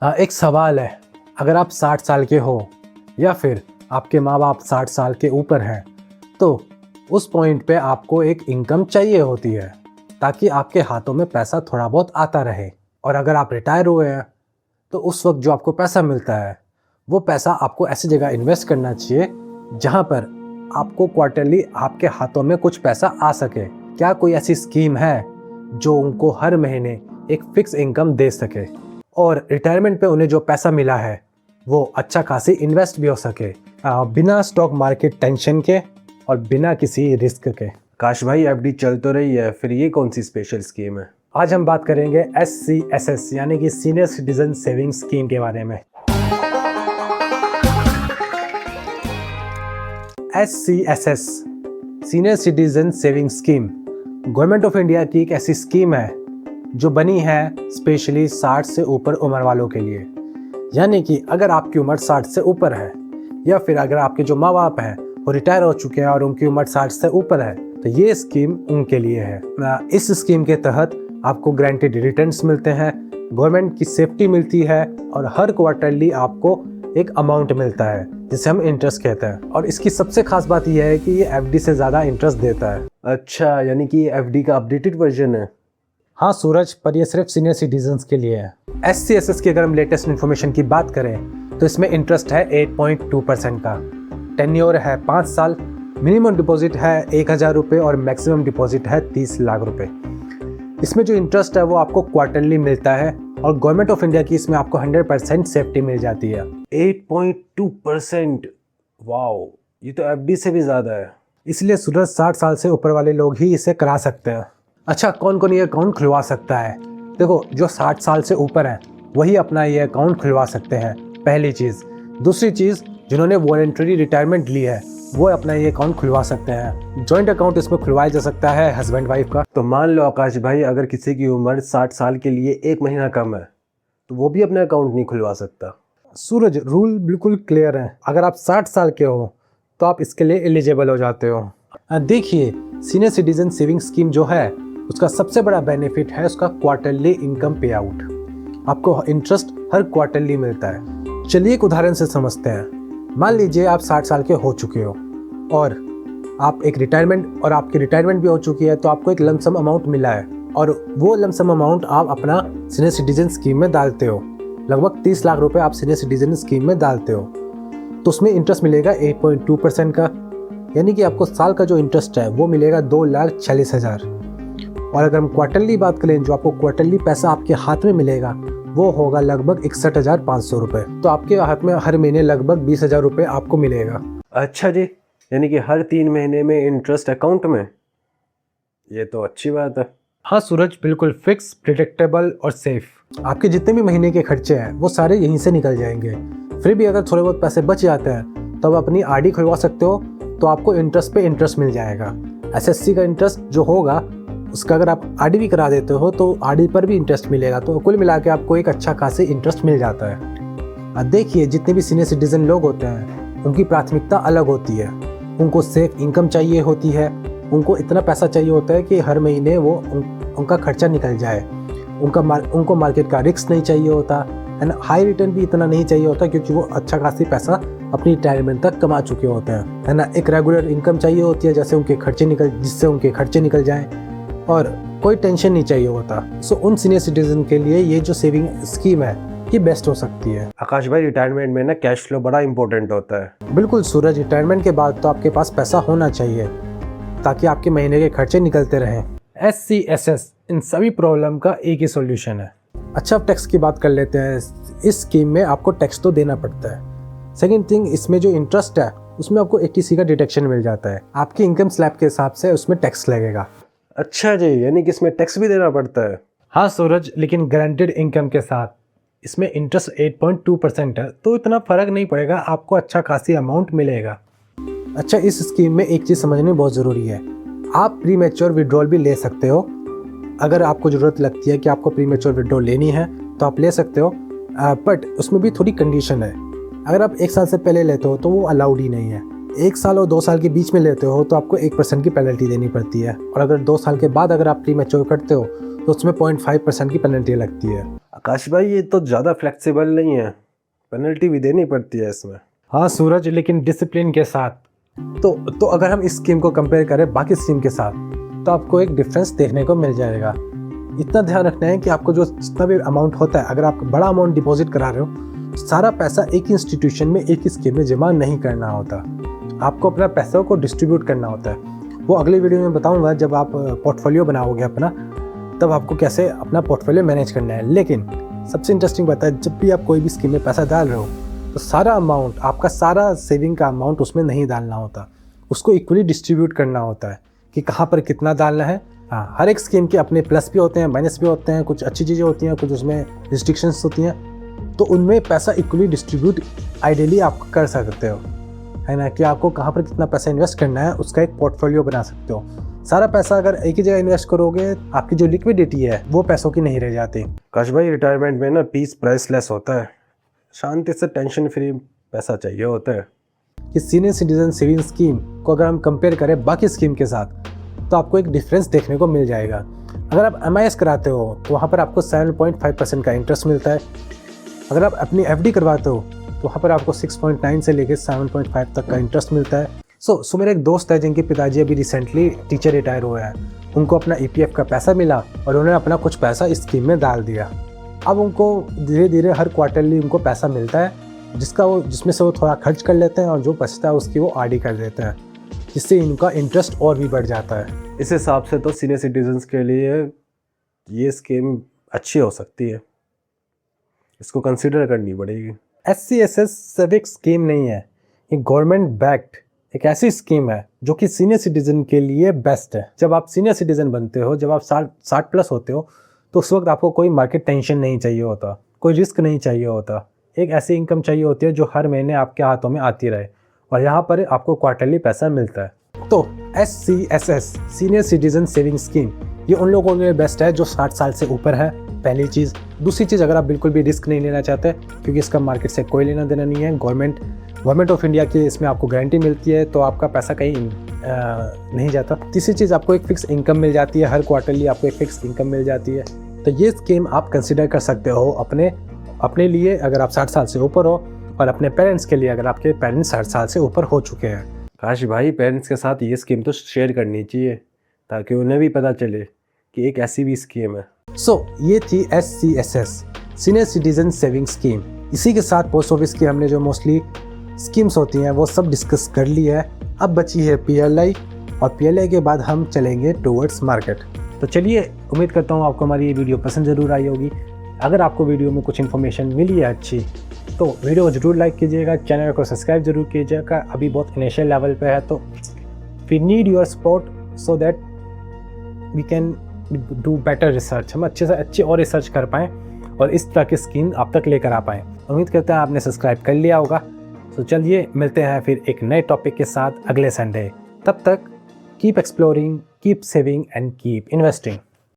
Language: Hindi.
एक सवाल है, अगर आप 60 साल के हो या फिर आपके माँ बाप 60 साल के ऊपर हैं तो उस पॉइंट पे आपको एक इनकम चाहिए होती है ताकि आपके हाथों में पैसा थोड़ा बहुत आता रहे। और अगर आप रिटायर हुए हैं तो उस वक्त जो आपको पैसा मिलता है वो पैसा आपको ऐसी जगह इन्वेस्ट करना चाहिए जहाँ पर आपको क्वार्टरली आपके हाथों में कुछ पैसा आ सके। क्या कोई ऐसी स्कीम है जो उनको हर महीने एक फिक्स इनकम दे सके और रिटायरमेंट पे उन्हें जो पैसा मिला है वो अच्छा खासी इन्वेस्ट भी हो सके, बिना स्टॉक मार्केट टेंशन के और बिना किसी रिस्क के। काश भाई एफडी चल तो रही है, फिर ये कौन सी स्पेशल स्कीम है? आज हम बात करेंगे SCSS यानी कि सीनियर सिटीजन सेविंग स्कीम के बारे में। SCSS senior citizen saving scheme government of India की एक ऐसी स्कीम है जो बनी है स्पेशली 60 से ऊपर उम्र वालों के लिए। यानी कि अगर आपकी उम्र 60 से ऊपर है या फिर अगर आपके जो माँ बाप हैं वो रिटायर हो चुके हैं और उनकी उम्र 60 से ऊपर है तो ये स्कीम उनके लिए है। इस स्कीम के तहत आपको ग्रांटेड रिटर्न्स मिलते हैं, गवर्नमेंट की सेफ्टी मिलती है और हर क्वार्टरली आपको एक अमाउंट मिलता है जिसे हम इंटरेस्ट कहते हैं। और इसकी सबसे खास बात यह है कि ये एफडी से ज़्यादा इंटरेस्ट देता है। अच्छा, यानी कि ये एफडी का अपडेटेड वर्जन है? हाँ सूरज, पर ये सिर्फ सीनियर सिटीजन्स के लिए है। SCSS की अगर हम लेटेस्ट इन्फॉर्मेशन की बात करें तो इसमें इंटरेस्ट है 8.2% का, टेन्योर है 5 साल, मिनिमम डिपॉजिट है 1000 रुपये और मैक्सिमम डिपॉजिट है 30 लाख रुपए। इसमें जो इंटरेस्ट है वो आपको क्वार्टरली मिलता है और गवर्नमेंट ऑफ इंडिया की इसमें आपको 100% सेफ्टी मिल जाती है। 8.2%, वाओ, ये तो एफडी से भी ज़्यादा है। इसलिए सूरज 60 साल से ऊपर वाले लोग ही इसे करा सकते हैं। अच्छा, कौन कौन ये अकाउंट खुलवा सकता है? देखो, जो 60 साल से ऊपर हैं वही अपना ये अकाउंट खुलवा सकते हैं, पहली चीज़। दूसरी चीज़, जिन्होंने वॉलंटरी रिटायरमेंट ली है वो अपना ये अकाउंट खुलवा सकते हैं। जॉइंट अकाउंट इसमें खुलवाया जा सकता है हस्बैंड वाइफ का। तो मान लो आकाश भाई, अगर किसी की उम्र 60 साल के लिए 1 महीना कम है तो वो भी अपना अकाउंट नहीं खुलवा सकता? सूरज, रूल बिल्कुल क्लियर है। अगर आप 60 साल के हो तो आप इसके लिए एलिजिबल हो जाते हो। देखिए, सीनियर सिटीजन सेविंग स्कीम जो है उसका सबसे बड़ा बेनिफिट है उसका क्वार्टरली इनकम पे आउट। आपको इंटरेस्ट हर क्वार्टरली मिलता है। चलिए एक उदाहरण से समझते हैं। मान लीजिए आप 60 साल के हो चुके हो और आप एक रिटायरमेंट और आपकी रिटायरमेंट भी हो चुकी है तो आपको एक लमसम अमाउंट मिला है और वो लमसम अमाउंट आप अपना सीनियर सिटीजन स्कीम में डालते हो। लगभग 30 लाख रुपए आप सीनियर सिटीजन स्कीम में डालते हो तो उसमें इंटरेस्ट मिलेगा 8.2% का, यानी कि आपको साल का जो इंटरेस्ट है वो मिलेगा 2,40,000। और अगर हम क्वार्टरली बात करें, जो आपको क्वार्टरली पैसा आपके हाथ में मिलेगा वो होगा लगभग 61,500 रुपये। तो आपके हाथ में हर महीने लगभग 20,000 रुपये आपको मिलेगा। अच्छा जी, यानी कि हर 3 महीने में इंटरेस्ट अकाउंट में? ये तो अच्छी बात है। हाँ सूरज, बिल्कुल फिक्स, प्रिडिक्टेबल और सेफ। आपके जितने भी महीने के खर्चे हैं वो सारे यहीं से निकल जाएंगे। फिर भी अगर थोड़े बहुत पैसे बच जाते हैं तो आप अपनी आरडी खुलवा सकते हो तो आपको इंटरेस्ट पे इंटरेस्ट मिल जाएगा। SSC का इंटरेस्ट जो होगा उसका अगर आप आरडी भी करा देते हो तो आरडी पर भी इंटरेस्ट मिलेगा। तो कुल मिला के आपको एक अच्छा खासी इंटरेस्ट मिल जाता है। देखिए, जितने भी सीनियर सिटीजन लोग होते हैं उनकी प्राथमिकता अलग होती है। उनको सेफ इनकम चाहिए होती है, उनको इतना पैसा चाहिए होता है कि हर महीने वो उनका खर्चा निकल जाए। उनको मार्केट का रिस्क नहीं चाहिए होता है ना, हाई रिटर्न भी इतना नहीं चाहिए होता क्योंकि वो अच्छा खासी पैसा अपनी रिटायरमेंट तक कमा चुके होते हैं, है ना। एक रेगुलर इनकम चाहिए होती है जिससे उनके खर्चे निकल जाएं और कोई टेंशन नहीं चाहिए होता। सो उन सीनियर सिटीजन के लिए ये जो सेविंग स्कीम है ये बेस्ट हो सकती है। आकाश भाई, रिटायरमेंट में ना कैश फ्लो बड़ा इंपॉर्टेंट होता है। बिल्कुल सूरज, रिटायरमेंट के बाद तो आपके पास पैसा होना चाहिए ताकि आपके महीने के खर्चे निकलते रहें। SCSS इन सभी प्रॉब्लम का एक ही सॉल्यूशन है। अच्छा, अब टैक्स की बात कर लेते हैं। इस स्कीम में आपको टैक्स तो देना पड़ता है। सेकेंड थिंग, इसमें जो इंटरेस्ट है उसमें आपको 80C का डिडक्शन मिल जाता है। आपकी इनकम स्लैब के हिसाब से उसमें टैक्स लगेगा। अच्छा जी, यानी कि इसमें टैक्स भी देना पड़ता है? हाँ सूरज, लेकिन गारंटेड इनकम के साथ। इसमें इंटरेस्ट 8.2% है तो इतना फ़र्क नहीं पड़ेगा, आपको अच्छा खासी अमाउंट मिलेगा। अच्छा, इस स्कीम में एक चीज़ समझनी बहुत ज़रूरी है। आप प्री मैच्योर विड्रॉल भी ले सकते हो। अगर आपको ज़रूरत लगती है कि आपको प्री मैच्योर विड्रॉल लेनी है तो आप ले सकते हो, बट उसमें भी थोड़ी कंडीशन है। अगर आप 1 साल से पहले लेते हो तो वो अलाउड ही नहीं है। 1 साल और 2 साल के बीच में लेते हो तो आपको 1% की पेनल्टी देनी पड़ती है और अगर 2 साल के बाद अगर आप प्री मैच्योर करते हो तो उसमें 0.5% की पेनल्टी लगती है। आकाश भाई ये तो ज़्यादा फ्लेक्सिबल नहीं है, पेनल्टी भी देनी पड़ती है इसमें। हाँ सूरज, लेकिन डिसिप्लिन के साथ। तो अगर हम इस स्कीम को कंपेयर करें बाकी स्कीम के साथ तो आपको एक डिफरेंस देखने को मिल जाएगा। इतना ध्यान रखना है कि आपको जो जितना भी अमाउंट होता है, अगर आप बड़ा अमाउंट डिपॉजिट करा रहे हो, सारा पैसा एक इंस्टीट्यूशन में एक ही स्कीम में जमा नहीं करना होता। आपको अपना पैसों को डिस्ट्रीब्यूट करना होता है। वो अगली वीडियो में बताऊंगा, जब आप पोर्टफोलियो बनाओगे अपना, तब आपको कैसे अपना पोर्टफोलियो मैनेज करना है। लेकिन सबसे इंटरेस्टिंग बात है, जब भी आप कोई भी स्कीम में पैसा डाल रहे हो तो सारा अमाउंट, आपका सारा सेविंग का अमाउंट उसमें नहीं डालना होता, उसको इक्वली डिस्ट्रीब्यूट करना होता है कि कहाँ पर कितना डालना है। हाँ, हर एक स्कीम के अपने प्लस भी होते हैं, माइनस भी होते हैं, कुछ अच्छी चीज़ें होती हैं, कुछ उसमें रिस्ट्रिक्शंस होती हैं। तो उनमें पैसा इक्वली डिस्ट्रीब्यूट आइडियली आप कर सकते हो, है ना, कि आपको कहाँ पर कितना पैसा इन्वेस्ट करना है उसका एक पोर्टफोलियो बना सकते हो। सारा पैसा अगर एक ही जगह इन्वेस्ट करोगे, आपकी जो लिक्विडिटी है वो पैसों की नहीं रह जाती। आकाश भाई रिटायरमेंट में ना पीस प्राइसलेस होता है, शांति से टेंशन फ्री पैसा चाहिए होता है। कि सीनियर सिटीजन सेविंग स्कीम को अगर हम कंपेयर करें बाकी स्कीम के साथ तो आपको एक डिफरेंस देखने को मिल जाएगा। अगर आप MIS कराते हो तो वहाँ पर आपको 7.5% का इंटरेस्ट मिलता है। अगर आप अपनी FD करवाते हो तो वहाँ पर आपको 6.9 से लेकर 7.5 तक का इंटरेस्ट मिलता है। सो मेरे एक दोस्त है जिनके पिताजी अभी रिसेंटली टीचर रिटायर हुए हैं। उनको अपना EPF का पैसा मिला और उन्होंने अपना कुछ पैसा इस स्कीम में डाल दिया। अब उनको धीरे धीरे हर क्वार्टरली उनको पैसा मिलता है, जिसमें से वो थोड़ा खर्च कर लेते हैं और जो बचता है उसकी वो RD कर देते हैं, जिससे इनका इंटरेस्ट और भी बढ़ जाता है। इस हिसाब से तो सीनियर सिटीजन्स के लिए ये स्कीम अच्छी हो सकती है, इसको कंसिडर करनी पड़ेगी। SCSS सिविक स्कीम नहीं है, ये गवर्नमेंट बैक्ड एक ऐसी स्कीम है जो कि सीनियर सिटीजन के लिए बेस्ट है। जब आप सीनियर सिटीजन बनते हो, जब आप 60+ होते हो, तो उस वक्त आपको कोई मार्केट टेंशन नहीं चाहिए होता, कोई रिस्क नहीं चाहिए होता। एक ऐसी इनकम चाहिए होती है जो हर महीने आपके हाथों में आती रहे, और यहाँ पर आपको क्वार्टरली पैसा मिलता है। तो SCSS senior citizen saving scheme ये उन लोगों के लिए बेस्ट है जो 60 साल से ऊपर है, पहली चीज़। दूसरी चीज़, अगर आप बिल्कुल भी रिस्क नहीं लेना चाहते, क्योंकि इसका मार्केट से कोई लेना देना नहीं है, गवर्नमेंट ऑफ इंडिया की इसमें आपको गारंटी मिलती है, तो आपका पैसा कहीं नहीं जाता। तीसरी चीज़, आपको एक फिक्स इनकम मिल जाती है, हर क्वार्टरली आपको एक फिक्स इनकम मिल जाती है। तो ये स्कीम आप कंसिडर कर सकते हो अपने लिए अगर आप 60 साल से ऊपर हो, और अपने पेरेंट्स के लिए अगर आपके पेरेंट्स 60 साल से ऊपर हो चुके हैं। काश भाई पेरेंट्स के साथ ये स्कीम तो शेयर करनी चाहिए, ताकि उन्हें भी पता चले कि एक ऐसी भी स्कीम है। ये थी SCSS senior citizen saving scheme. इसी के साथ पोस्ट ऑफिस की हमने जो मोस्टली स्कीम्स होती हैं वो सब डिस्कस कर ली है। अब बची है PLI, और PLI के बाद हम चलेंगे टूवर्ड्स मार्केट। तो चलिए, उम्मीद करता हूँ आपको हमारी ये वीडियो पसंद ज़रूर आई होगी। अगर आपको वीडियो में कुछ इन्फॉर्मेशन मिली है अच्छी, तो वीडियो को ज़रूर लाइक कीजिएगा, चैनल को सब्सक्राइब जरूर कीजिएगा। अभी बहुत इनिशियल लेवल पे है, तो we need your support so that we can do better research, हम अच्छे से अच्छे और रिसर्च कर पाएँ और इस तरह की स्कीम आप तक लेकर आ पाएँ। उम्मीद करते हैं आपने सब्सक्राइब कर लिया होगा। तो चलिए मिलते हैं फिर एक नए टॉपिक के साथ अगले संडे। तब तक keep exploring, keep saving and keep investing.